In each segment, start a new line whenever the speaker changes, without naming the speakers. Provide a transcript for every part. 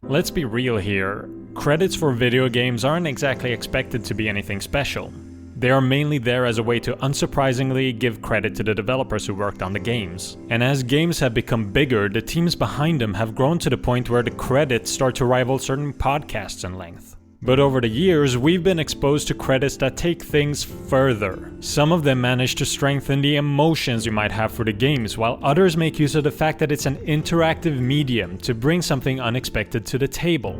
Let's be real here, credits for video games aren't exactly expected to be anything special. They are mainly there as a way to unsurprisingly give credit to the developers who worked on the games. And as games have become bigger, the teams behind them have grown to the point where the credits start to rival certain podcasts in length. But over the years, we've been exposed to credits that take things further. Some of them manage to strengthen the emotions you might have for the games, while others make use of the fact that it's an interactive medium to bring something unexpected to the table.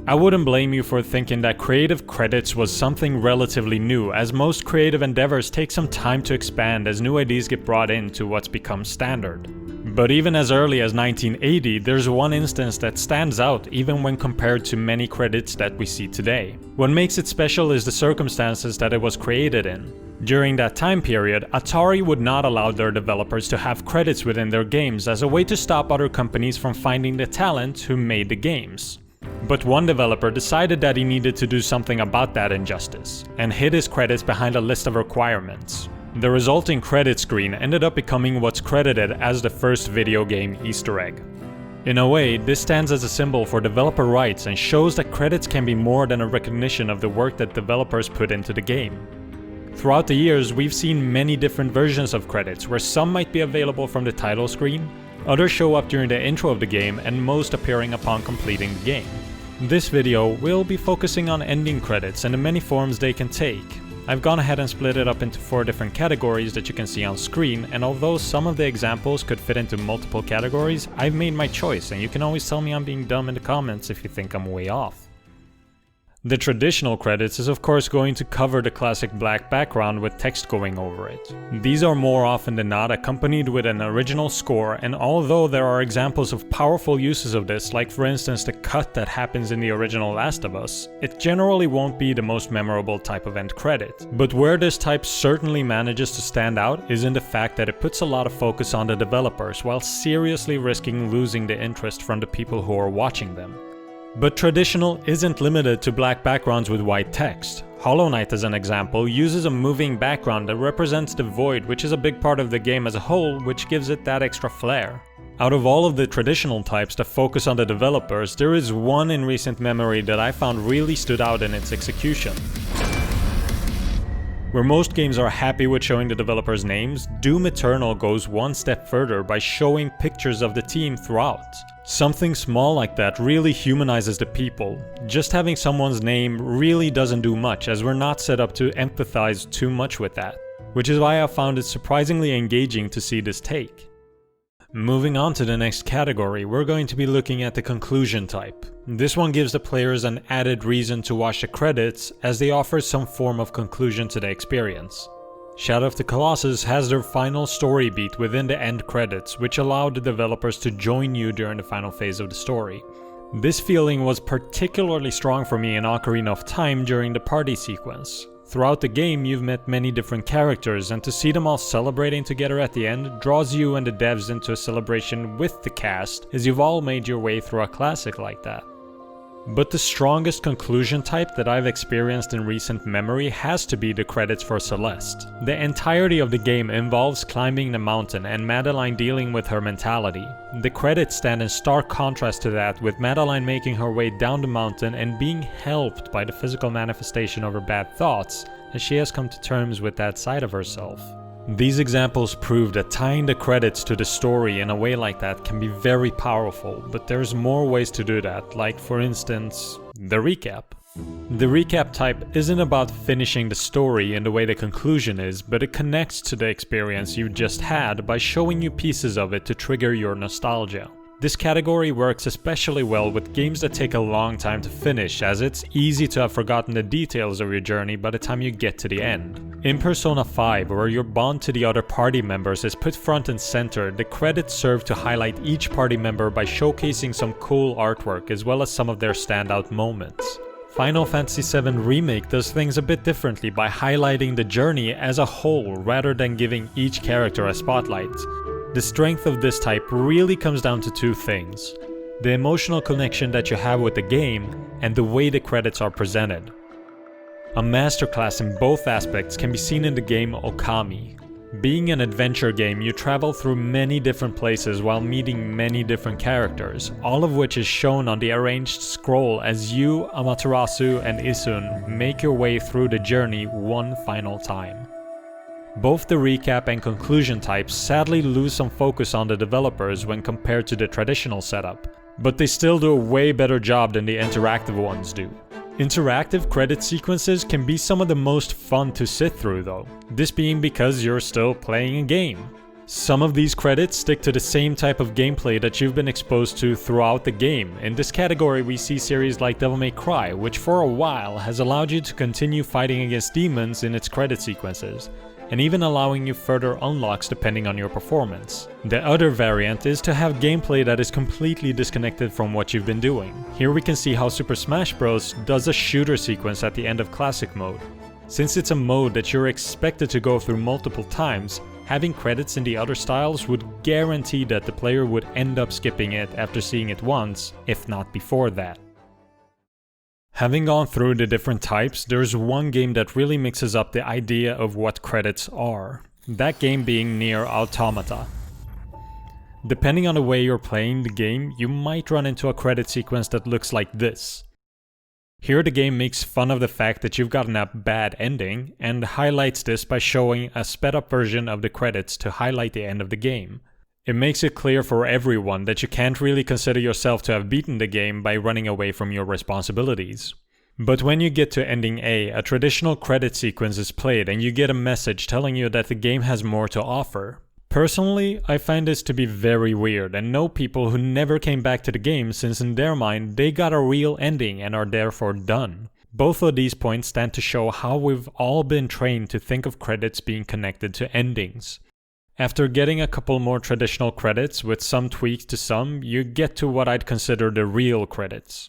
I wouldn't blame you for thinking that creative credits was something relatively new, as most creative endeavors take some time to expand as new ideas get brought into what's become standard. But even as early as 1980, there's one instance that stands out even when compared to many credits that we see today. What makes it special is the circumstances that it was created in. During that time period, Atari would not allow their developers to have credits within their games as a way to stop other companies from finding the talent who made the games. But one developer decided that he needed to do something about that injustice, and hid his credits behind a list of requirements. The resulting credit screen ended up becoming what's credited as the first video game Easter egg. In a way, this stands as a symbol for developer rights and shows that credits can be more than a recognition of the work that developers put into the game. Throughout the years, we've seen many different versions of credits, where some might be available from the title screen, others show up during the intro of the game, and most appearing upon completing the game. This video will be focusing on ending credits and the many forms they can take. I've gone ahead and split it up into 4 different categories that you can see on screen, and although some of the examples could fit into multiple categories, I've made my choice, and you can always tell me I'm being dumb in the comments if you think I'm way off. The traditional credits is of course going to cover the classic black background with text going over it. These are more often than not accompanied with an original score, and although there are examples of powerful uses of this, like for instance the cut that happens in the original Last of Us, it generally won't be the most memorable type of end credit. But where this type certainly manages to stand out is in the fact that it puts a lot of focus on the developers while seriously risking losing the interest from the people who are watching them. But traditional isn't limited to black backgrounds with white text. Hollow Knight, as an example, uses a moving background that represents the void, which is a big part of the game as a whole, which gives it that extra flair. Out of all of the traditional types that focus on the developers, there is one in recent memory that I found really stood out in its execution. Where most games are happy with showing the developers' names, Doom Eternal goes one step further by showing pictures of the team throughout. Something small like that really humanizes the people. Just having someone's name really doesn't do much, as we're not set up to empathize too much with that, which is why I found it surprisingly engaging to see this take. Moving on to the next category, we're going to be looking at the conclusion type. This one gives the players an added reason to watch the credits, as they offer some form of conclusion to the experience. Shadow of the Colossus has their final story beat within the end credits, which allowed the developers to join you during the final phase of the story. This feeling was particularly strong for me in Ocarina of Time during the party sequence. Throughout the game, you've met many different characters, and to see them all celebrating together at the end draws you and the devs into a celebration with the cast, as you've all made your way through a classic like that. But the strongest conclusion type that I've experienced in recent memory has to be the credits for Celeste. The entirety of the game involves climbing the mountain and Madeline dealing with her mentality. The credits stand in stark contrast to that, with Madeline making her way down the mountain and being helped by the physical manifestation of her bad thoughts, as she has come to terms with that side of herself. These examples prove that tying the credits to the story in a way like that can be very powerful, but there's more ways to do that, like for instance, the recap. The recap type isn't about finishing the story in the way the conclusion is, but it connects to the experience you just had by showing you pieces of it to trigger your nostalgia. This category works especially well with games that take a long time to finish, as it's easy to have forgotten the details of your journey by the time you get to the end. In Persona 5, where your bond to the other party members is put front and center, the credits serve to highlight each party member by showcasing some cool artwork as well as some of their standout moments. Final Fantasy VII Remake does things a bit differently by highlighting the journey as a whole rather than giving each character a spotlight. The strength of this type really comes down to 2 things: the emotional connection that you have with the game, and the way the credits are presented. A masterclass in both aspects can be seen in the game Okami. Being an adventure game, you travel through many different places while meeting many different characters, all of which is shown on the arranged scroll as you, Amaterasu, and Isun make your way through the journey one final time. Both the recap and conclusion types sadly lose some focus on the developers when compared to the traditional setup, but they still do a way better job than the interactive ones do. Interactive credit sequences can be some of the most fun to sit through though, this being because you're still playing a game. Some of these credits stick to the same type of gameplay that you've been exposed to throughout the game. In this category we see series like Devil May Cry, which for a while has allowed you to continue fighting against demons in its credit sequences, and even allowing you further unlocks depending on your performance. The other variant is to have gameplay that is completely disconnected from what you've been doing. Here we can see how Super Smash Bros. Does a shooter sequence at the end of Classic mode. Since it's a mode that you're expected to go through multiple times, having credits in the other styles would guarantee that the player would end up skipping it after seeing it once, if not before that. Having gone through the different types, there's one game that really mixes up the idea of what credits are. That game being Nier Automata. Depending on the way you're playing the game, you might run into a credit sequence that looks like this. Here the game makes fun of the fact that you've gotten a bad ending, and highlights this by showing a sped up version of the credits to highlight the end of the game. It makes it clear for everyone that you can't really consider yourself to have beaten the game by running away from your responsibilities. But when you get to ending a traditional credit sequence is played and you get a message telling you that the game has more to offer. Personally, I find this to be very weird and know people who never came back to the game since in their mind they got a real ending and are therefore done. Both of these points stand to show how we've all been trained to think of credits being connected to endings. After getting a couple more traditional credits with some tweaks to some, you get to what I'd consider the real credits.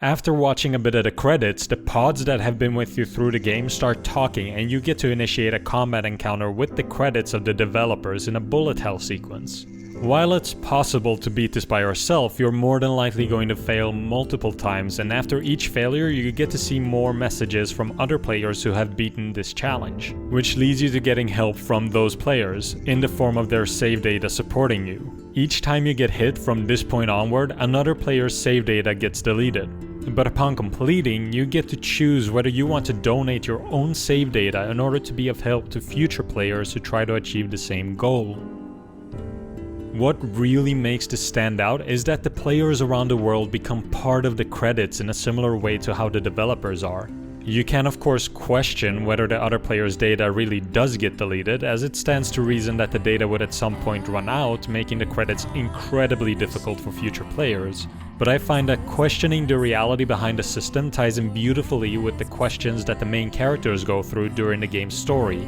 After watching a bit of the credits, the pods that have been with you through the game start talking and you get to initiate a combat encounter with the credits of the developers in a bullet hell sequence. While it's possible to beat this by yourself, you're more than likely going to fail multiple times, and after each failure you get to see more messages from other players who have beaten this challenge, which leads you to getting help from those players, in the form of their save data supporting you. Each time you get hit from this point onward, another player's save data gets deleted. But upon completing, you get to choose whether you want to donate your own save data in order to be of help to future players who try to achieve the same goal. What really makes this stand out is that the players around the world become part of the credits in a similar way to how the developers are. You can of course question whether the other players' data really does get deleted, as it stands to reason that the data would at some point run out, making the credits incredibly difficult for future players. But I find that questioning the reality behind the system ties in beautifully with the questions that the main characters go through during the game's story,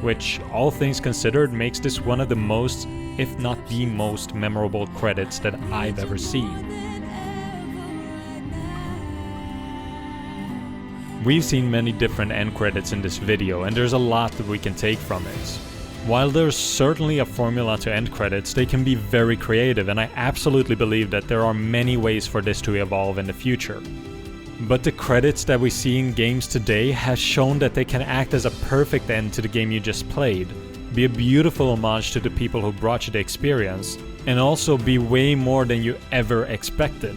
which, all things considered, makes this one of the most, if not the most, memorable credits that I've ever seen. We've seen many different end credits in this video, and there's a lot that we can take from it. While there's certainly a formula to end credits, they can be very creative, and I absolutely believe that there are many ways for this to evolve in the future. But the credits that we see in games today has shown that they can act as a perfect end to the game you just played, be a beautiful homage to the people who brought you the experience, and also be way more than you ever expected.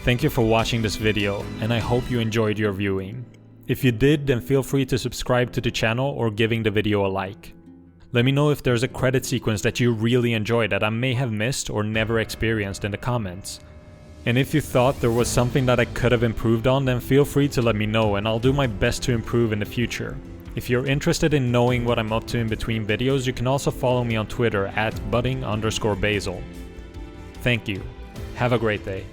Thank you for watching this video, and I hope you enjoyed your viewing. If you did, then feel free to subscribe to the channel or giving the video a like. Let me know if there's a credit sequence that you really enjoyed that I may have missed or never experienced in the comments. And if you thought there was something that I could have improved on, then feel free to let me know and I'll do my best to improve in the future. If you're interested in knowing what I'm up to in between videos, you can also follow me on Twitter at budding_basil. Thank you. Have a great day.